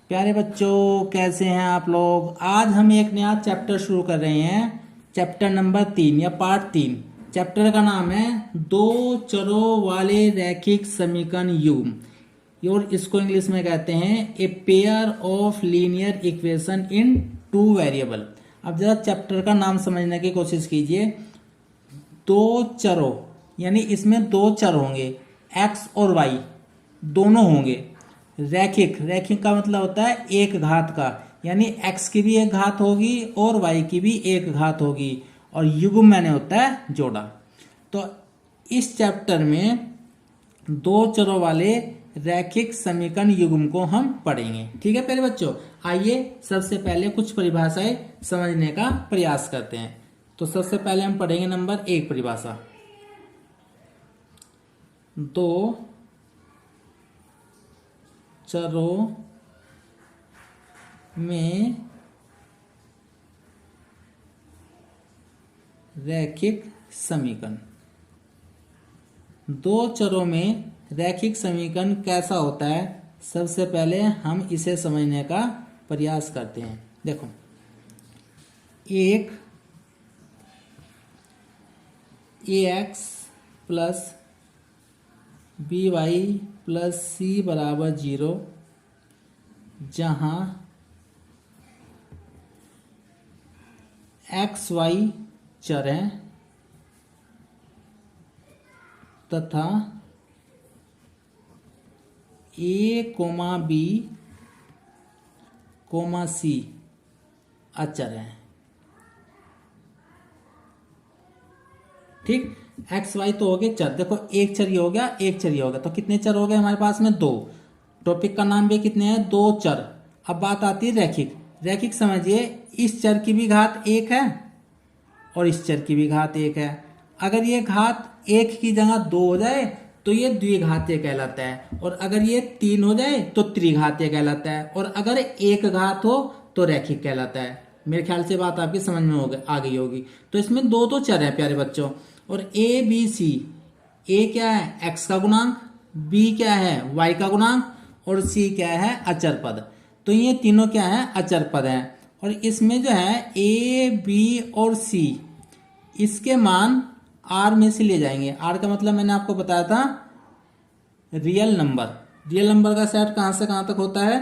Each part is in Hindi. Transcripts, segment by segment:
प्यारे बच्चों, कैसे हैं आप लोग। आज हम एक नया चैप्टर शुरू कर रहे हैं। चैप्टर नंबर 3 या पार्ट 3। चैप्टर का नाम है दो चरों वाले रैखिक समीकरण युग्म, और इसको इंग्लिश में कहते हैं a pair of linear equation in two variable. अब जरा चैप्टर का नाम समझने की कोशिश कीजिए। दो चरों यानी इसमें दो चर होंगे, एक्स और वाई दोनों होंगे। रैखिक, रैखिक का मतलब होता है एक घात का, यानी x की भी एक घात होगी और y की भी एक घात होगी, और युग्म मैंने होता है जोड़ा। तो इस चैप्टर में दो चरों वाले रैखिक समीकरण युग्म को हम पढ़ेंगे। ठीक है प्यारे बच्चों, आइए सबसे पहले कुछ परिभाषाएं समझने का प्रयास करते हैं। तो सबसे पहले हम पढ़ेंगे नंबर 1 परिभाषा। दो चरों में रैखिक समीकरण। दो चरों में रैखिक समीकरण कैसा होता है, सबसे पहले हम इसे समझने का प्रयास करते हैं। देखो, एक ax plus by plus c बराबर 0, जहाँ एक्स वाई चर हैं तथा a comma b comma c अचर हैं। ठीक, एक्स वाई तो हो गए चर। देखो, एक चर ये हो गया, एक चर ये हो गया, तो कितने चर हो गए हमारे पास में? दो। टॉपिक का नाम भी कितने हैं? दो चर। अब बात आती है रैखिक। रैखिक समझिए, इस चर की भी घात एक है और इस चर की भी घात एक है। अगर ये घात एक की जगह दो हो जाए तो ये द्विघातीय कहलाता है, और अगर ये तीन हो जाए तो त्रिघातीय कहलाता है, और अगर एक घात हो तो रैखिक कहलाता है। मेरे ख्याल से बात आपकी समझ में आ गई होगी। तो इसमें दो तो चर है प्यारे बच्चों, और ए बी सी। ए क्या है? एक्स का गुणांक, बी क्या है? वाई का गुणांक, और सी क्या है? अचर पद। तो ये तीनों क्या है? अचर पद हैं। और इसमें जो है ए बी और सी, इसके मान आर में से ले जाएंगे। आर का मतलब मैंने आपको बताया था रियल नंबर। रियल नंबर का सेट कहां से कहां तक होता है?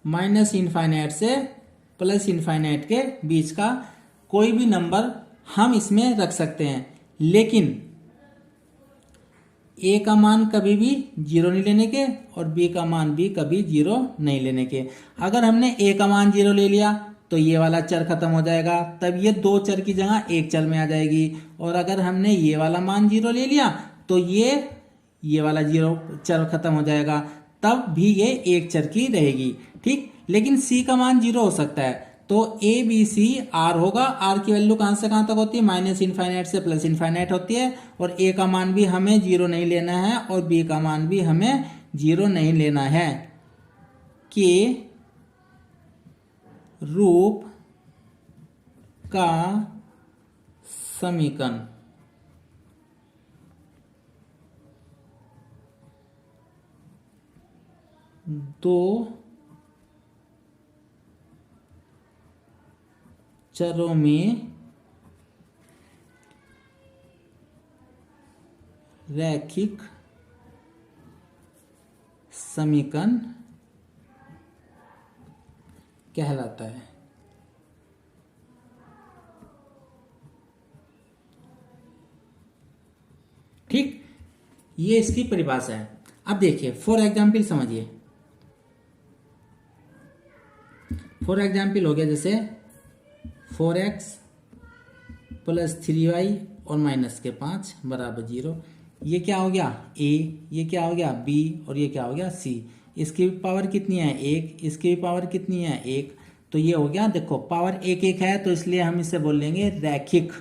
माइनस इनफाइनाइट से प्लस इनफाइनाइट के बीच का कोई भी नंबर हम इसमें रख सकते हैं, लेकिन ए का मान कभी भी जीरो नहीं लेने के और बी का मान भी कभी जीरो नहीं लेने के। अगर हमने ए का मान जीरो ले लिया तो ये वाला चर खत्म हो जाएगा, तब ये दो चर की जगह एक चर में आ जाएगी। और अगर हमने ये वाला मान जीरो ले लिया तो ये वाला जीरो चर खत्म हो जाएगा, तब भी ये एक चर की रहेगी। ठीक, लेकिन सी का मान जीरो हो सकता है, तो ए बी सी आर होगा। आर की वैल्यू कहां से कहां तक होती है? माइनस इनफाइनाइट से प्लस इनफाइनाइट होती है। और ए का मान भी हमें जीरो नहीं लेना है और बी का मान भी हमें जीरो नहीं लेना है। के रूप का समीकरण दो चरों में रैखिक समीकरण कहलाता है। ठीक, ये इसकी परिभाषा है। अब देखिए, फॉर एग्जाम्पल समझिए। फॉर एग्जाम्पल हो गया जैसे 4x प्लस 3y और माइनस के 5 बराबर 0। ये क्या हो गया? a, ये क्या हो गया? b, और ये क्या हो गया? c। इसकी पावर कितनी है? 1। इसकी भी पावर कितनी है? 1। तो ये हो गया, देखो पावर एक एक है, तो इसलिए हम इसे बोल लेंगे रैखिक।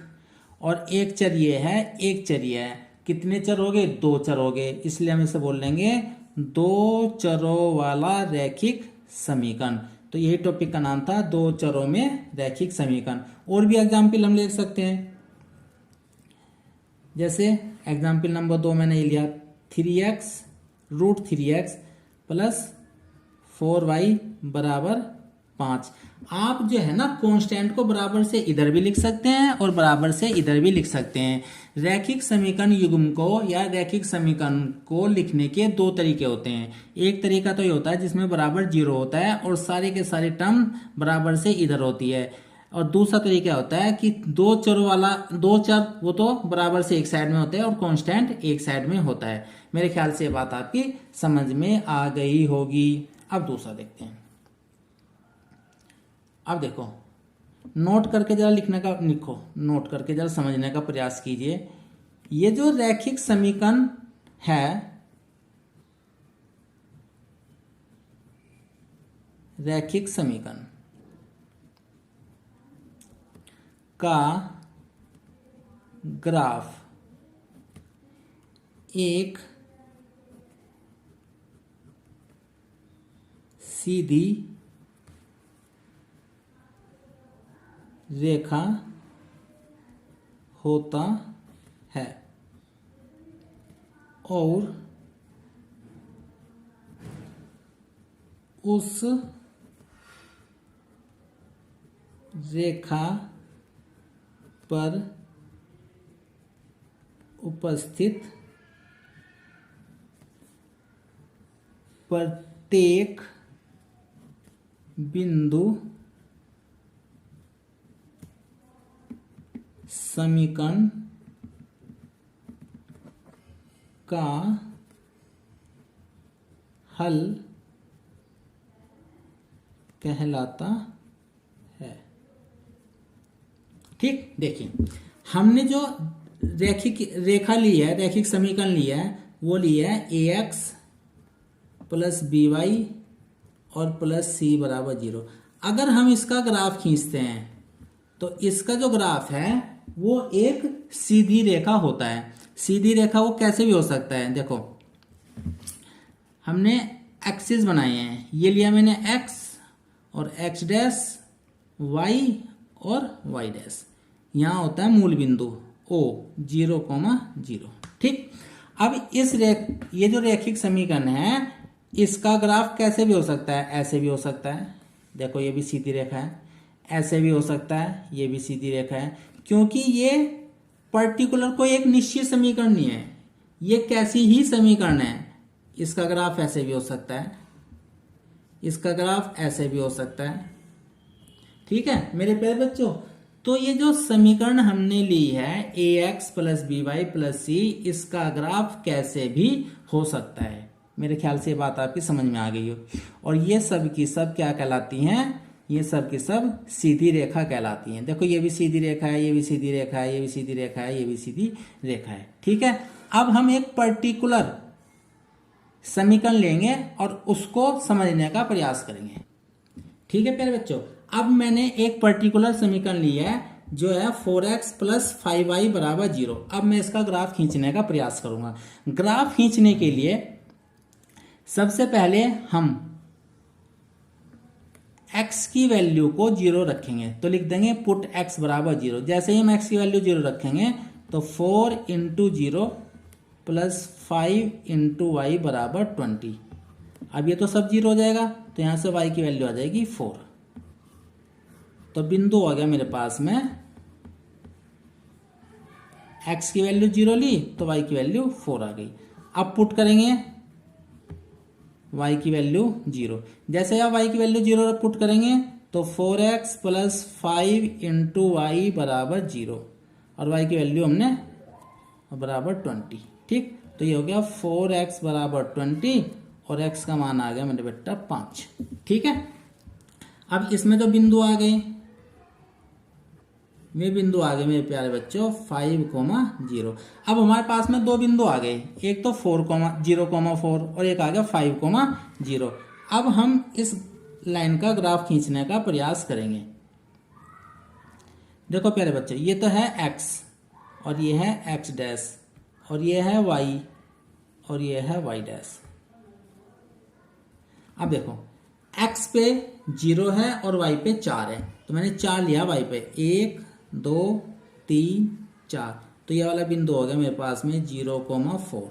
और एक चर ये है, एक चर ये है। कितने चर हो गए? दो चर हो गए, इसलिए हम इसे बोल लेंगे दो चरों वाला रैखिक समीकरण। तो यही टॉपिक का नाम था, दो चरों में रैखिक समीकरण। और भी एग्जाम्पल हम ले सकते हैं, जैसे एग्जाम्पल नंबर 2 मैंने ये लिया 3x root 3x plus 4y बराबर 5। आप जो है ना कांस्टेंट को बराबर से इधर भी लिख सकते हैं और बराबर से इधर भी लिख सकते हैं। रैखिक समीकरण युग्म को या रैखिक समीकरण को लिखने के दो तरीके होते हैं। एक तरीका तो ये होता है जिसमें बराबर 0 होता है और सारे के सारे टर्म बराबर से इधर होती है, और दूसरा तरीका होता है कि दो चर वो तो बराबर से एक साइड में होते हैं और कांस्टेंट एक साइड में होता है। मेरे ख्याल से ये बात आपकी समझ में आ गई होगी। अब दूसरा देखते हैं। अब देखो, नोट करके जरा लिखो, नोट करके जरा समझने का प्रयास कीजिए। ये जो रैखिक समीकरण है, रैखिक समीकरण का ग्राफ एक सीधी रेखा होता है और उस रेखा पर उपस्थित प्रत्येक बिंदु समीकरण का हल कहलाता है। ठीक, देखिए हमने जो रैखिक रेखा ली है, रैखिक समीकरण लिया है, वो लिया है ax प्लस by और प्लस c बराबर 0। अगर हम इसका ग्राफ खींचते हैं तो इसका जो ग्राफ है वो एक सीधी रेखा होता है। सीधी रेखा वो कैसे भी हो सकता है। देखो, हमने एक्सिस बनाए हैं, ये लिया मैंने x और x डैश, y और y डैश। यहाँ होता है मूल बिंदु O 0,0। ठीक, अब ये जो रैखिक समीकरण है, इसका ग्राफ कैसे भी हो सकता है, ऐसे भी हो सकता है। देखो, ये भी सीधी रेखा है, ऐसे भी हो सकता है, ये भी सीधी रेखा है, क्योंकि ये पर्टिकुलर कोई एक निश्चित समीकरण नहीं है, ये कैसी ही समीकरण है। इसका ग्राफ ऐसे भी हो सकता है, इसका ग्राफ ऐसे भी हो सकता है। ठीक है मेरे प्यारे बच्चों, तो ये जो समीकरण हमने ली है ax plus by plus c, इसका ग्राफ कैसे भी हो सकता है। मेरे ख्याल से ये बात आपकी समझ में आ गई हो। और ये सब की सब क्या कहलाती हैं, ये सब की सब सीधी रेखा कहलाती हैं। देखो, ये भी सीधी रेखा है, ये भी सीधी रेखा है, ये भी सीधी रेखा है, ये भी सीधी रेखा है। ठीक है, अब हम एक पर्टिकुलर समीकरण लेंगे और उसको समझने का प्रयास करेंगे। ठीक है प्यारे बच्चों, अब मैंने एक पर्टिकुलर समीकरण लिया है जो है 4x प्लस 5y बराबर 0। अब मैं इसका ग्राफ खींचने का प्रयास करूंगा। ग्राफ खींचने के लिए सबसे पहले हम x की वैल्यू को 0 रखेंगे, तो लिख देंगे पुट x बराबर 0। जैसे ही हम x की वैल्यू 0 रखेंगे तो 4 इंटू 0 प्लस 5 इंटू वाई बराबर 20। अब ये तो सब 0 हो जाएगा, तो यहां से y की वैल्यू आ जाएगी 4। तो बिंदु आ गया मेरे पास में, x की वैल्यू 0 ली तो y की वैल्यू 4 आ गई। अब पुट करेंगे y की वैल्यू 0। जैसे आप y की वैल्यू 0 पुट करेंगे तो 4x प्लस 5 इंटू वाई बराबर 0 और y की वैल्यू हमने बराबर 20। ठीक, तो ये हो गया 4x बराबर 20 और x का मान आ गया मेरे बेटा 5। ठीक है, अब इसमें जो बिंदु आ गए, वे बिंदु आ गए मेरे प्यारे बच्चों 5,0। अब हमारे पास में दो बिंदु आ गए, एक तो 4,0,4 और एक आ गया 5,0। अब हम इस लाइन का ग्राफ खींचने का प्रयास करेंगे। देखो प्यारे बच्चों, ये तो है x और ये है x डैश और ये है y और ये है y डैश। अब देखो, x पे 0 है और y पे 4 है, तो मैंने 4 लिया y पे, 1 2 3 4, तो ये वाला बिंदु हो गया मेरे पास में 0,4।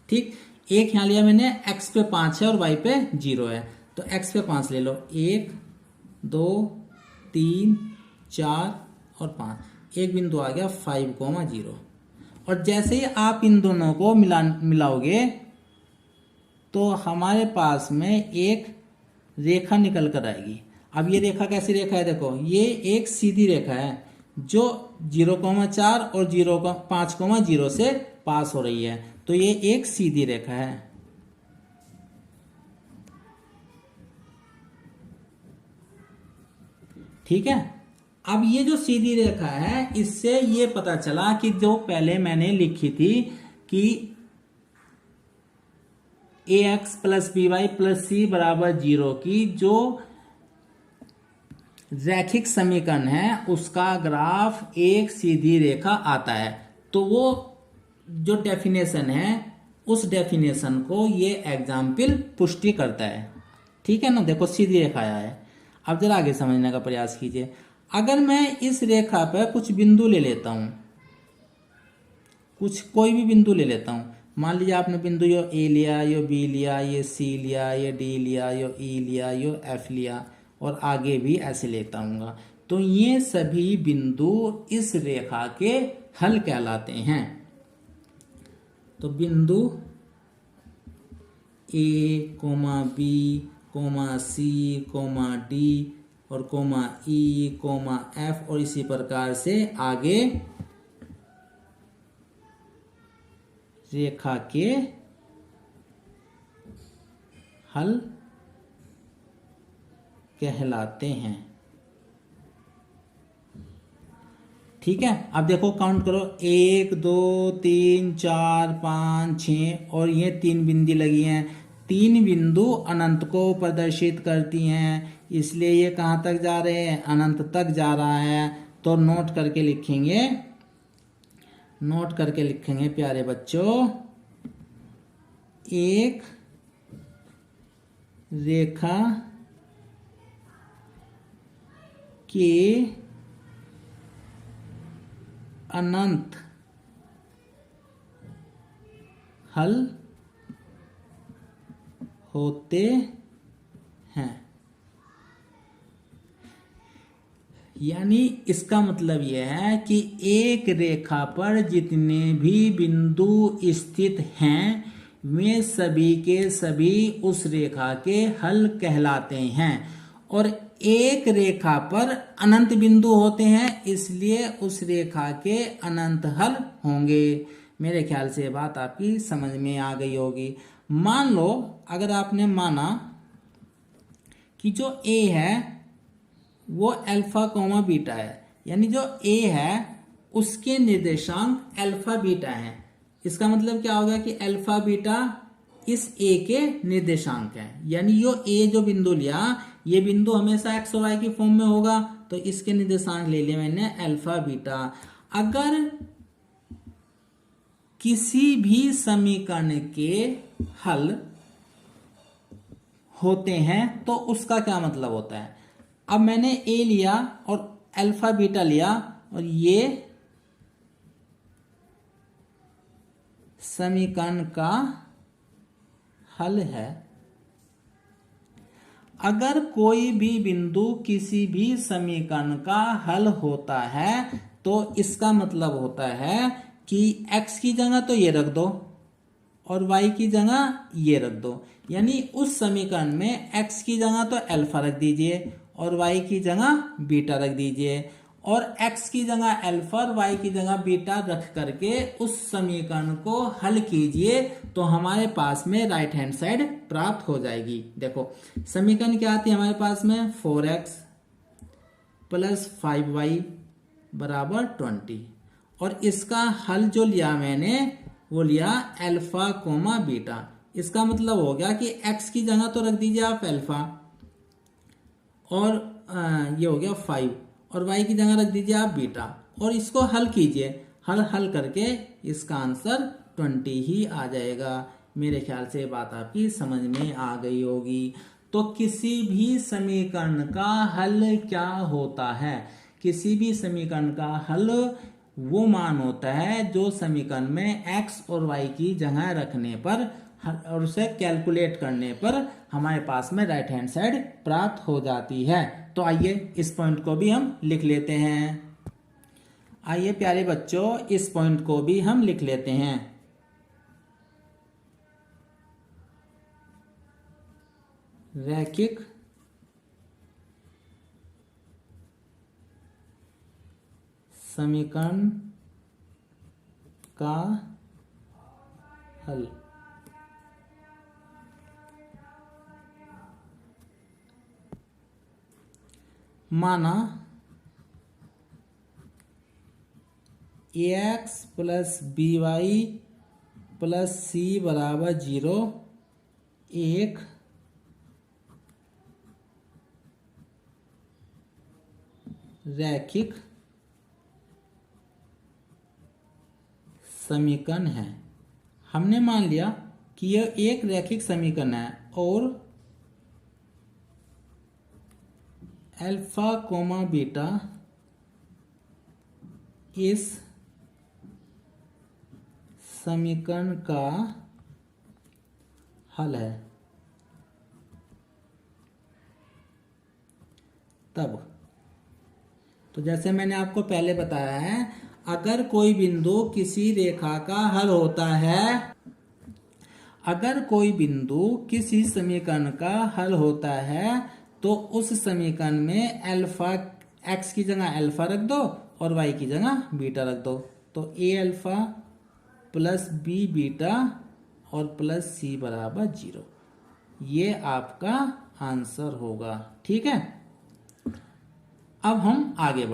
ठीक, एक यहाँ लिया मैंने, x पे 5 है और y पे 0 है, तो x पे 5 ले लो, 1 2 3 4 और 5, एक बिंदु आ गया 5,0। और जैसे ही आप इन दोनों को मिलाओगे तो हमारे पास में एक रेखा निकल कर आएगी। अब ये रेखा कैसी रेखा है, देखो ये एक सीधी रेखा है जो 0,4 और 5,0 से पास हो रही है, तो ये एक सीधी रेखा है। ठीक है, अब ये जो सीधी रेखा है इससे ये पता चला कि जो पहले मैंने लिखी थी कि ax plus by plus c बराबर 0 की जो रैखिक समीकरण है उसका ग्राफ एक सीधी रेखा आता है। तो वो जो डेफिनेशन है उस डेफिनेशन को ये एग्जाम्पल पुष्टि करता है। ठीक है ना, देखो सीधी रेखा आया है। अब जरा आगे समझने का प्रयास कीजिए। अगर मैं इस रेखा पर कुछ बिंदु ले लेता हूं, कोई भी बिंदु ले लेता हूं, मान लीजिए आपने बिंदु यो ए लिया, यो बी लिया, ये सी लिया, ये डी लिया, यो ई लिया, यो एफ लिया और आगे भी ऐसे लेता हूँ, तो ये सभी बिंदु इस रेखा के हल कहलाते हैं। तो बिंदु A comma B comma C comma D और कोमा ई कोमा एफ और इसी प्रकार से आगे रेखा के हल कहलाते हैं। ठीक है, अब देखो काउंट करो, 1 2 3 4 5 6 और ये 3 बिंदी लगी हैं। 3 बिंदु अनंत को प्रदर्शित करती हैं, इसलिए ये कहाँ तक जा रहे हैं, अनंत तक जा रहा है। तो नोट करके लिखेंगे प्यारे बच्चों, एक रेखा के अनंत हल होते हैं। यानी इसका मतलब यह है कि एक रेखा पर जितने भी बिंदु स्थित हैं वे सभी के सभी उस रेखा के हल कहलाते हैं। और एक रेखा पर अनंत बिंदु होते हैं, इसलिए उस रेखा के अनंत हल होंगे। मेरे ख्याल से बात आपकी समझ में आ गई होगी। मान लो अगर आपने माना कि जो ए है वो अल्फा कोमा बीटा है, यानी जो ए है उसके निर्देशांक अल्फा बीटा है। इसका मतलब क्या होगा कि अल्फा बीटा इस ए के निर्देशांक है। यानी जो बिंदु लिया, ये बिंदु हमेशा एक्स और वाई की फॉर्म में होगा, तो इसके निर्देशांक ले लिया मैंने अल्फा बीटा। अगर किसी भी समीकरण के हल होते हैं तो उसका क्या मतलब होता है। अब मैंने ए लिया और अल्फा बीटा लिया और ये समीकरण का हल है। अगर कोई भी बिंदु किसी भी समीकरण का हल होता है तो इसका मतलब होता है कि x की जगह तो ये रख दो और y की जगह ये रख दो। यानी उस समीकरण में x की जगह तो अल्फा रख दीजिए और y की जगह बीटा रख दीजिए, और x की जगह अल्फा और y की जगह बीटा रख करके उस समीकरण को हल कीजिए तो हमारे पास में राइट हैंड साइड प्राप्त हो जाएगी। देखो समीकरण क्या आती है हमारे पास में, 4x प्लस 5y बराबर 20, और इसका हल जो लिया मैंने वो लिया अल्फा कोमा बीटा। इसका मतलब हो गया कि x की जगह तो रख दीजिए आप अल्फा और ये हो गया 5, और y की जगह रख दीजिए आप बीटा, और इसको हल कीजिए। हल करके इसका आंसर 20 ही आ जाएगा। मेरे ख्याल से बात आपकी समझ में आ गई होगी। तो किसी भी समीकरण का हल क्या होता है, किसी भी समीकरण का हल वो मान होता है जो समीकरण में x और y की जगह रखने पर और उसे कैलकुलेट करने पर हमारे पास में राइट हैंड साइड प्राप्त हो जाती है। तो आइए इस पॉइंट को भी हम लिख लेते हैं। आइए प्यारे बच्चों, इस पॉइंट को भी हम लिख लेते हैं। रैखिक समीकरण का हल। माना ax plus B Y plus C बराबर 0 एक रैखिक समीकरण है। हमने मान लिया कि यह एक रैखिक समीकरण है और अल्फा कोमा बीटा इस समीकरण का हल है। तब तो जैसे मैंने आपको पहले बताया है, अगर कोई बिंदु किसी रेखा का हल होता है, अगर कोई बिंदु किसी समीकरण का हल होता है तो उस समीकरण में अल्फा, एक्स की जगह अल्फा रख दो और वाई की जगह बीटा रख दो। तो ए अल्फा प्लस बी बीटा और प्लस सी बराबर 0, ये आपका आंसर होगा। ठीक है, अब हम आगे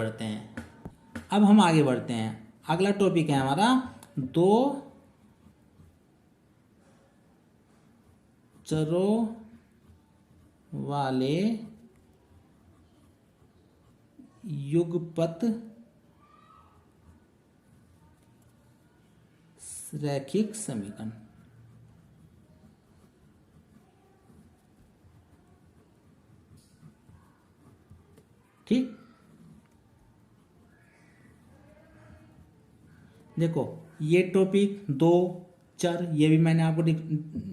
बढ़ते हैं। अगला टॉपिक है हमारा दो चरों वाले युगपत रैखिक समीकरण। ठीक, देखो ये टॉपिक दो चर, ये भी मैंने आपको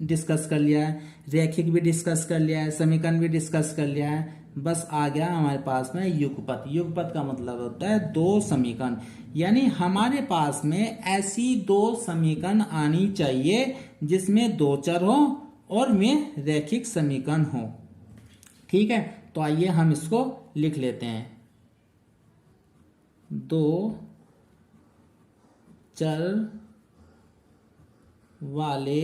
डिस्कस कर लिया है, रैखिक भी डिस्कस कर लिया है, समीकरण भी डिस्कस कर लिया है। बस आ गया हमारे पास में युगपत। युगपत का मतलब होता है दो समीकरण, यानी हमारे पास में ऐसी दो समीकरण आनी चाहिए जिसमें दो चर हो और में रैखिक समीकरण हो। ठीक है, तो आइए हम इसको लिख लेते हैं। दो चर वाले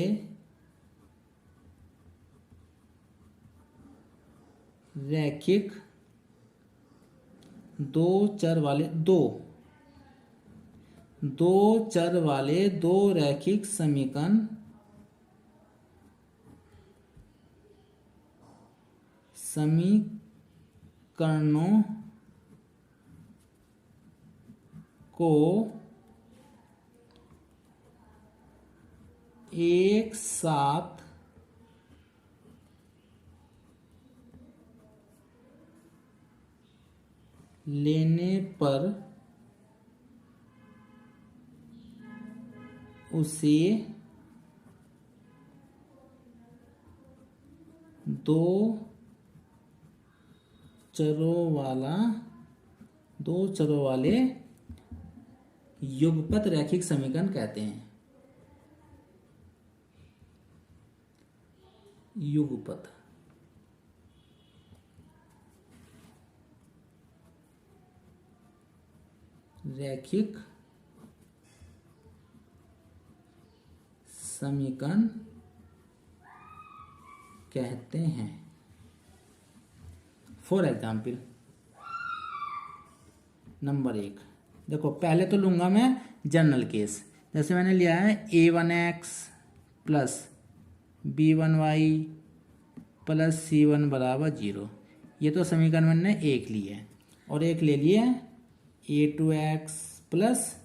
रैखिक, दो चर वाले दो रैखिक समीकरणों को एक साथ लेने पर उसे दो चरों वाले युगपत रैखिक समीकरण कहते हैं। युगपत रैखिक समीकरण कहते हैं। फॉर एग्जाम्पल नंबर 1, देखो पहले तो लूंगा मैं जनरल केस। जैसे मैंने लिया है a1x plus b1y plus c1 बराबर 0। ये तो समीकरण मैंने एक ली है, और एक ले लिए a2x प्लस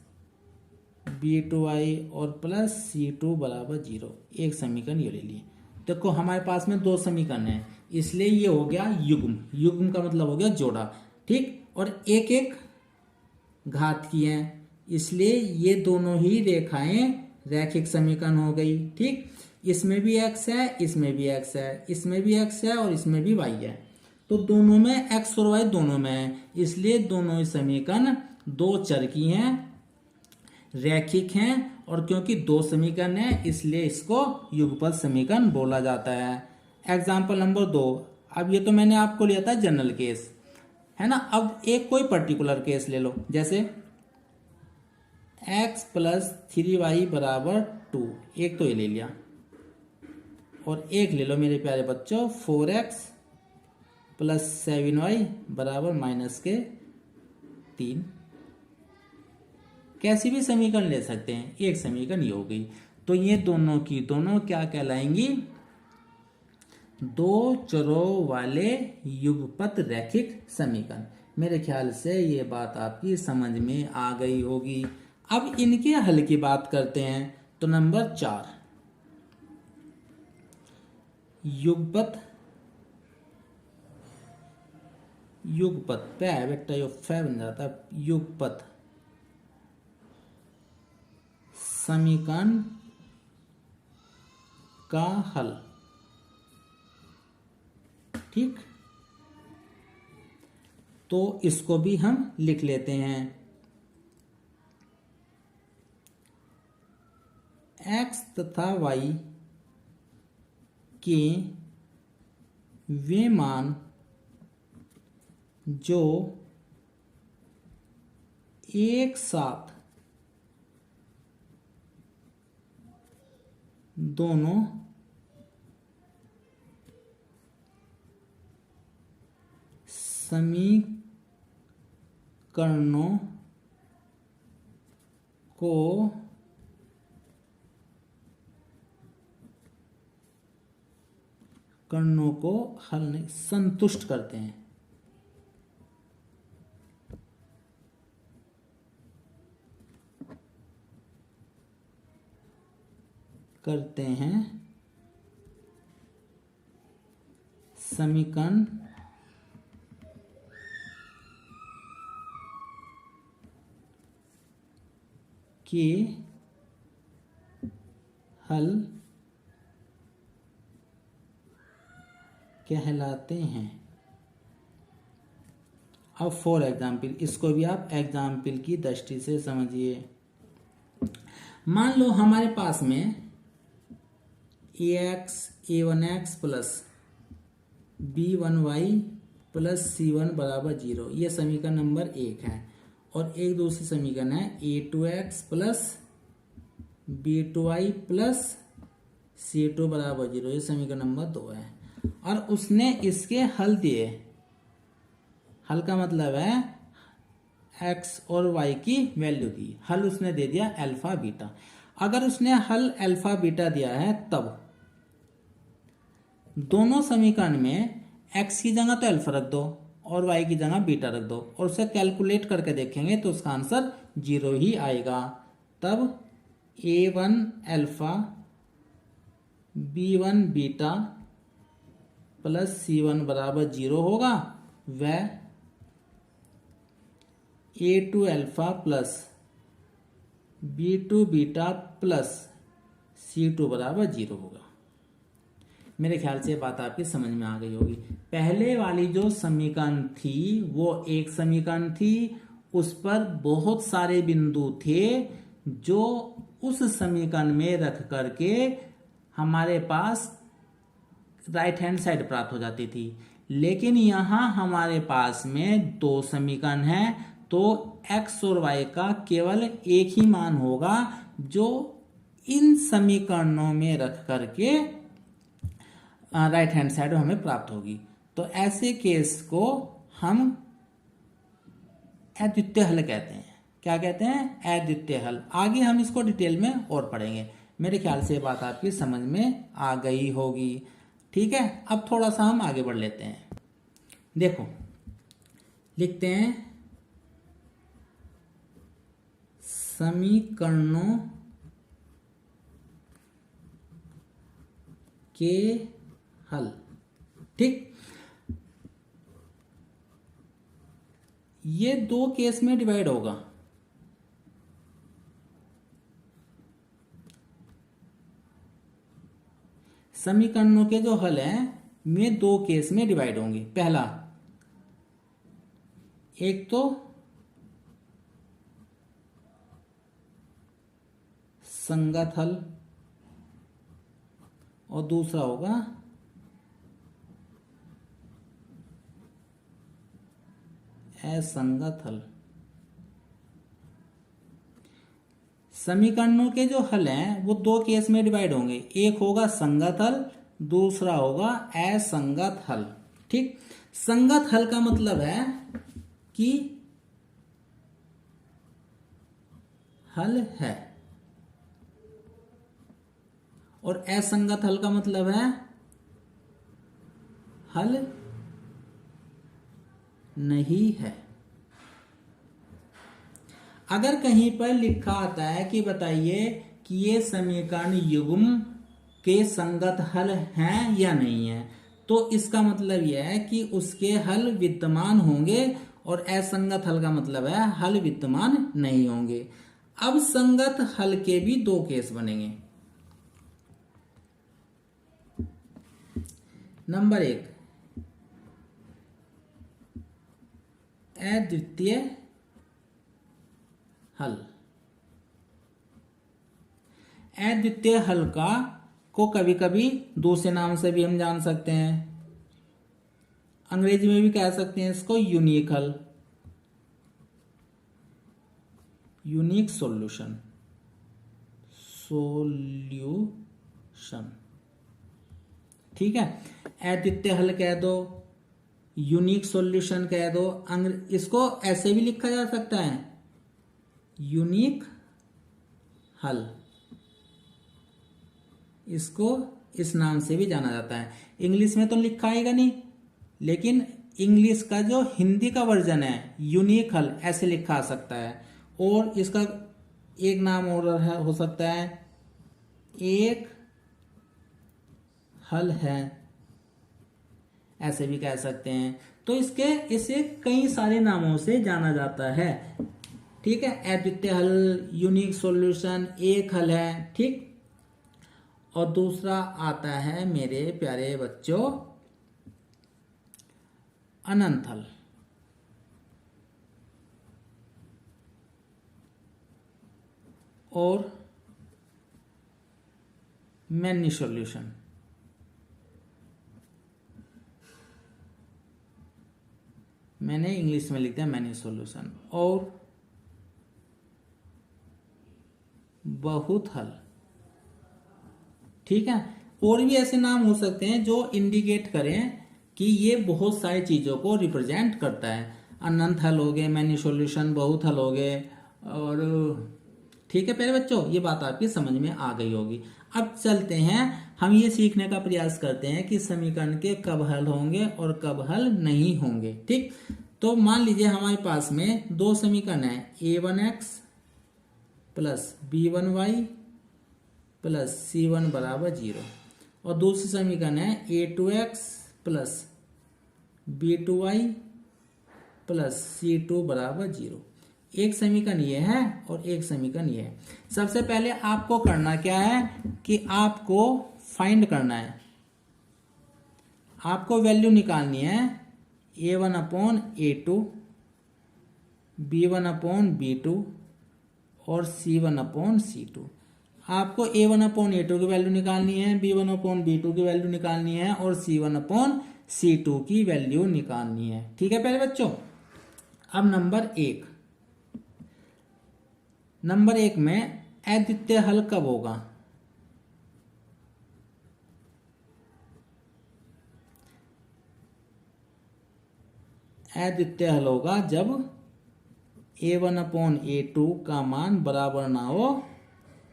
b2y और प्लस c2 बराबर 0। एक समीकरण ये ले लिए। देखो हमारे पास में दो समीकरण हैं, इसलिए ये हो गया युग्म। युग्म का मतलब हो गया जोड़ा। ठीक, और एक एक घात की हैं, इसलिए ये दोनों ही रेखाएं रैखिक समीकरण हो गई। ठीक, इसमें भी x है, इसमें भी x है, इसमें भी x है और इसमें भी y है। तो दोनों में x और y दोनों में है, इसलिए दोनों ही समीकरण दो चर की हैं, रैखिक हैं, और क्योंकि दो समीकरण है इसलिए इसको युगपत समीकरण बोला जाता है। Example number 2। अब ये तो मैंने आपको लिया था जनरल केस, है ना। अब एक कोई पर्टिकुलर केस ले लो, जैसे x प्लस 3y बराबर 2, एक तो ये ले लिया, और एक ले लो मेरे प्यारे बच्चों 4x प्लस 7y बराबर -3। कैसी भी समीकरण ले सकते हैं, एक समीकरण ये हो गई। तो ये दोनों की दोनों क्या कहलाएंगी, दो चरों वाले युगपत रैखिक समीकरण। मेरे ख्याल से ये बात आपकी समझ में आ गई होगी। अब इनके हल की बात करते हैं। तो नंबर 4, युगपत पै बेटा यो फै बन जाता है, युगपत समीकरण का हल। ठीक, तो इसको भी हम लिख लेते हैं। x तथा y के वे मान जो एक साथ दोनों समीकरणों को हल नहीं संतुष्ट करते हैं। समीकरण के हल कहलाते हैं। अब फॉर एग्जाम्पल, इसको भी आप एग्जाम्पल की दृष्टि से समझिए। मान लो हमारे पास में a1x plus b1y plus c1 बराबर 0, ये समीकरण नंबर 1 है। और एक दूसरी समीकरण है a2x plus b2y plus c2 बराबर 0, ये समीकरण नंबर 2 है। और उसने इसके हल दिए। हल का मतलब है x और y की वैल्यू दी, हल उसने दे दिया अल्फा बीटा। अगर उसने हल अल्फा बीटा दिया है तब दोनों समीकरण में x की जगह तो अल्फा रख दो और y की जगह बीटा रख दो, और उसे कैलकुलेट करके देखेंगे तो उसका आंसर 0 ही आएगा। तब a1 alpha b1 beta plus c1 बराबर 0 होगा, व a2 alpha plus b2 beta plus c2 बराबर 0 होगा। मेरे ख्याल से बात आपकी समझ में आ गई होगी। पहले वाली जो समीकरण थी वो एक समीकरण थी, उस पर बहुत सारे बिंदु थे जो उस समीकरण में रख करके हमारे पास राइट हैंड साइड प्राप्त हो जाती थी। लेकिन यहां हमारे पास में दो समीकरण हैं, तो x और y का केवल एक ही मान होगा जो इन समीकरणों में रख करके राइट हैंड साइड हमें प्राप्त होगी। तो ऐसे केस को हम अद्वितीय हल कहते हैं। क्या कहते हैं? अद्वितीय हल। आगे हम इसको डिटेल में और पढ़ेंगे। मेरे ख्याल से बात आपकी समझ में आ गई होगी। ठीक है, अब थोड़ा सा हम आगे बढ़ लेते हैं। देखो, लिखते हैं समीकरणों के हल। ठीक, ये दो केस में डिवाइड होगा। समीकरणों के जो हल हैं में दो केस में डिवाइड होंगे। पहला, एक तो संगत हल और दूसरा होगा असंगत हल। समीकरणों के जो हल हैं वो दो केस में डिवाइड होंगे, एक होगा संगत हल, दूसरा होगा असंगत हल। ठीक, संगत हल का मतलब है कि हल है, और असंगत हल का मतलब है हल नहीं है। अगर कहीं पर लिखा आता है कि बताइए कि ये समीकरण युग्म के संगत हल हैं या नहीं है, तो इसका मतलब यह है कि उसके हल विद्यमान होंगे, और असंगत हल का मतलब है हल विद्यमान नहीं होंगे। अब संगत हल के भी दो केस बनेंगे। नंबर एक, अद्वितीय हल। अद्वितीय हल को कभी कभी दूसरे नाम से भी हम जान सकते हैं, अंग्रेजी में भी कह सकते हैं इसको यूनिक हल, यूनिक सॉल्यूशन, ठीक है। अद्वितीय हल कह दो, यूनिक सॉल्यूशन कह दो। इसको ऐसे भी लिखा जा सकता है, यूनिक हल, इसको इस नाम से भी जाना जाता है। इंग्लिश में तो लिखा आएगा नहीं, लेकिन इंग्लिश का जो हिंदी का वर्जन है यूनिक हल ऐसे लिखा आ सकता है। और इसका एक नाम और हो सकता है एक हल है, ऐसे भी कह सकते हैं। तो इसे कई सारे नामों से जाना जाता है। ठीक है, अद्वितीय हल, यूनिक सॉल्यूशन, एक हल है। ठीक, और दूसरा आता है मेरे प्यारे बच्चों अनंत हल। और मैनी सॉल्यूशन। मैंने इंग्लिश में लिख दिया मैनी सॉल्यूशन। और बहुत हल। ठीक है, और भी ऐसे नाम हो सकते हैं जो इंडिकेट करें कि ये बहुत सारी चीजों को रिप्रेजेंट करता है। अनंत हल हो गए, मैनी सॉल्यूशन, बहुत हल हो गए। और ठीक है प्यारे बच्चों, ये बात आपकी समझ में आ गई होगी। अब चलते हैं, हम ये सीखने का प्रयास करते हैं कि समीकरण के कब हल होंगे और कब हल नहीं होंगे। ठीक, तो मान लीजिए हमारे पास में दो समीकरण है, a1x plus b1y plus c1 बराबर 0, और दूसरी समीकरण है a2x plus b2y plus c2 बराबर 0। एक समीकरण ये है और एक समीकरण ये है। सबसे पहले आपको करना क्या है कि आपको फाइंड करना है, आपको वैल्यू निकालनी है a1 upon a2, b1 upon b2 और c1 अपॉन c2। आपको a1 अपॉन a2 की वैल्यू निकालनी है, b1 अपॉन b2 की वैल्यू निकालनी है और c1 अपॉन c2 की वैल्यू निकालनी है। ठीक है प्यारे बच्चों। अब नंबर एक में अद्वितीय हल कब होगा? अद्वितीय हल होगा जब a1 अपॉन a2 का मान बराबर ना हो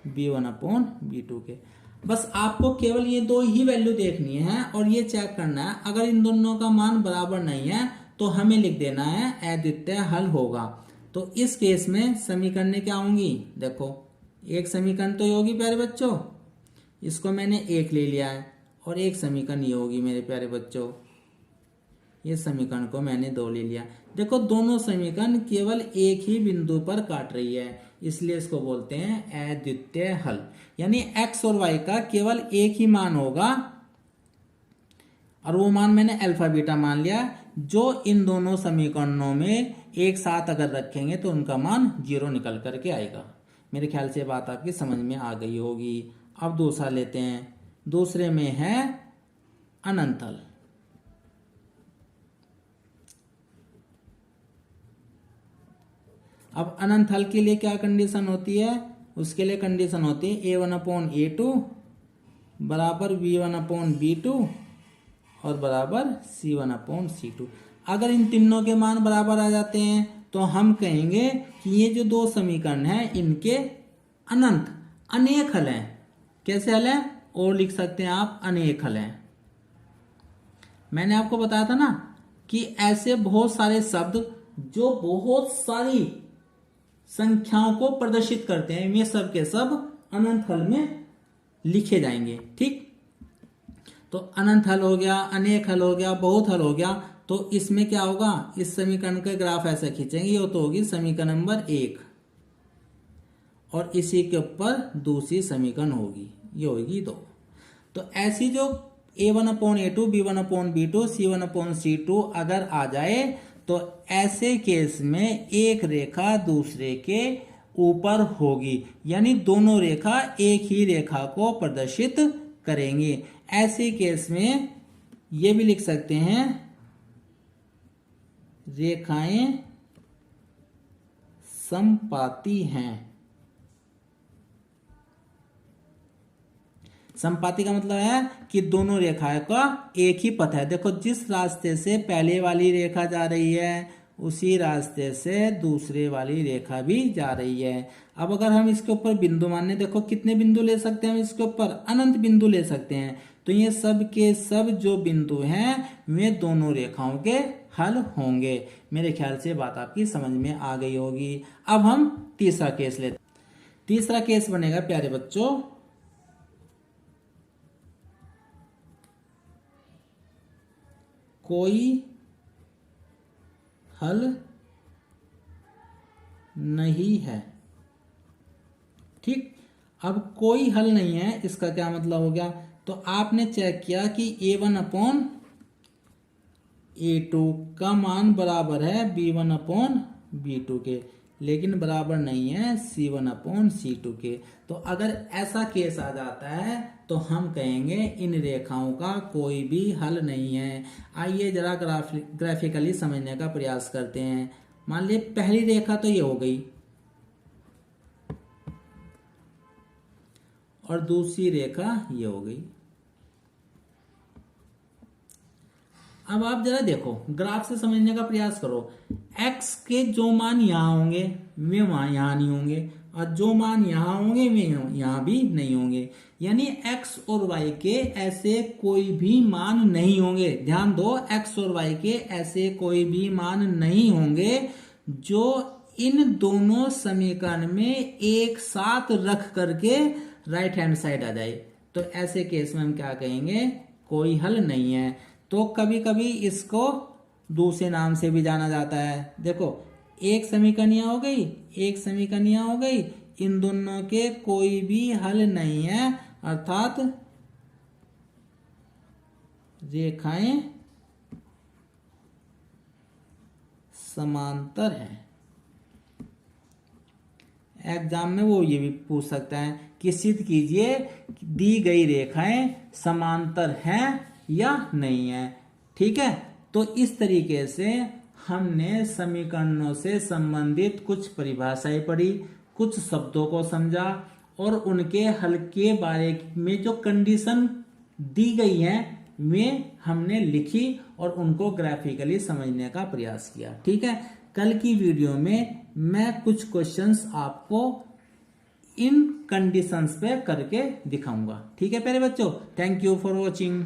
b1 अपॉन b2 के। बस आपको केवल ये दो ही वैल्यू देखनी है और ये चेक करना है, अगर इन दोनों का मान बराबर नहीं है तो हमें लिख देना है अद्वितीय हल होगा। तो इस केस में समीकरण क्या होंगी? देखो, एक समीकरण तो ये होगी प्यारे बच्चों, इसको मैंने एक ले लिया है, और एक समीकरण ये होगी मेरे प्यारे बच्चों, ये समीकरण को मैंने दो ले लिया। देखो, दोनों समीकरण केवल एक ही बिंदु पर काट रही है, इसलिए इसको बोलते हैं अद्वितीय हल। यानी x और y का केवल एक ही मान होगा और वो मान मैंने अल्फा बीटा मान लिया, जो इन दोनों समीकरणों में एक साथ अगर रखेंगे तो उनका मान 0 निकल करके आएगा। मेरे ख्याल से बात आपकी समझ में आ गई होगी। अब दूसरा लेते हैं। दूसरे में है अनंत हल। अब अनंत हल के लिए क्या कंडीशन होती है? उसके लिए कंडीशन होती है a1/a2 बराबर b1/b2 और बराबर c1/c2। अगर इन तीनों के मान बराबर आ जाते हैं तो हम कहेंगे कि ये जो दो समीकरण हैं इनके अनंत अनेक हल हैं। कैसे हल हैं? और लिख सकते हैं आप अनेक हल हैं। मैंने आपको बताया था ना कि ऐसे बहुत सारे शब्द जो बहुत सारी संख्याओं को प्रदर्शित करते हैं, वे सब के सब अनंत हल में लिखे जाएंगे। ठीक, तो अनंत हल हो गया, अनेक हल हो गया, बहुत हल हो गया। तो इसमें क्या होगा? इस समीकरण का ग्राफ ऐसे खींचेंगे, ये तो होगी समीकरण नंबर 1 और इसी के ऊपर दूसरी समीकरण होगी, ये होगी 2। तो ऐसी जो a1/a2 b1/b2 c1/c2 अगर आ जाए तो ऐसे केस में एक रेखा दूसरे के ऊपर होगी, यानी दोनों रेखा एक ही रेखा को प्रदर्शित करेंगे। ऐसे केस में ये भी लिख सकते हैं रेखाएं समपाती हैं। समपाती का मतलब है कि दोनों रेखाएं का एक ही पथ है। देखो, जिस रास्ते से पहले वाली रेखा जा रही है उसी रास्ते से दूसरे वाली रेखा भी जा रही है। अब अगर हम इसके ऊपर बिंदु माने, देखो कितने बिंदु ले सकते हैं हम इसके ऊपर? अनंत बिंदु ले सकते हैं। तो ये सब के सब जो बिंदु हैं वे दोनों रेखाओं के हल होंगे। मेरे ख्याल से बात आपकी समझ में आ गई होगी। अब हम तीसरा केस लेते हैं। तीसरा केस बनेगा प्यारे बच्चों, कोई हल नहीं है। ठीक, अब कोई हल नहीं है, इसका क्या मतलब हो गया? तो आपने चेक किया कि a1/a2 का मान बराबर है b1/b2 के, लेकिन बराबर नहीं है c1/c2 के। तो अगर ऐसा केस आ जाता है तो हम कहेंगे इन रेखाओं का कोई भी हल नहीं है। आइए जरा ग्राफिकली समझने का प्रयास करते हैं। मान लीजिए पहली रेखा तो ये हो गई और दूसरी रेखा ये हो गई। अब आप जरा देखो, ग्राफ से समझने का प्रयास करो। x के जो मान यहां होंगे वे वहां यहां नहीं होंगे, और जो मान यहां होंगे वे यहां भी नहीं होंगे। यानी x और y के ऐसे कोई भी मान नहीं होंगे। ध्यान दो, x और y के ऐसे कोई भी मान नहीं होंगे जो इन दोनों समीकरण में एक साथ रख करके राइट हैंड साइड आ जाए। तो ऐसे केस में हम क्या कहेंगे? कोई हल नहीं है। तो कभी कभी इसको दूसरे नाम से भी जाना जाता है। देखो, एक समीकरण यहां हो गई, एक समीकरण यहां हो गई, इन दोनों के कोई भी हल नहीं है, अर्थात रेखाएं समांतर है। एग्जाम में वो ये भी पूछ सकता है कि सिद्ध कीजिए दी गई रेखाएं समांतर हैं या नहीं है। ठीक है, तो इस तरीके से हमने समीकरणों से संबंधित कुछ परिभाषाएं पढ़ी, कुछ शब्दों को समझा और उनके हल के बारे में जो कंडीशन दी गई है वे हमने लिखी और उनको ग्राफिकली समझने का प्रयास किया। ठीक है, कल की वीडियो में मैं कुछ क्वेश्चंस आपको इन कंडीशंस पे करके दिखाऊंगा। ठीक है प्यारे बच्चों, थैंक यू फॉर वॉचिंग।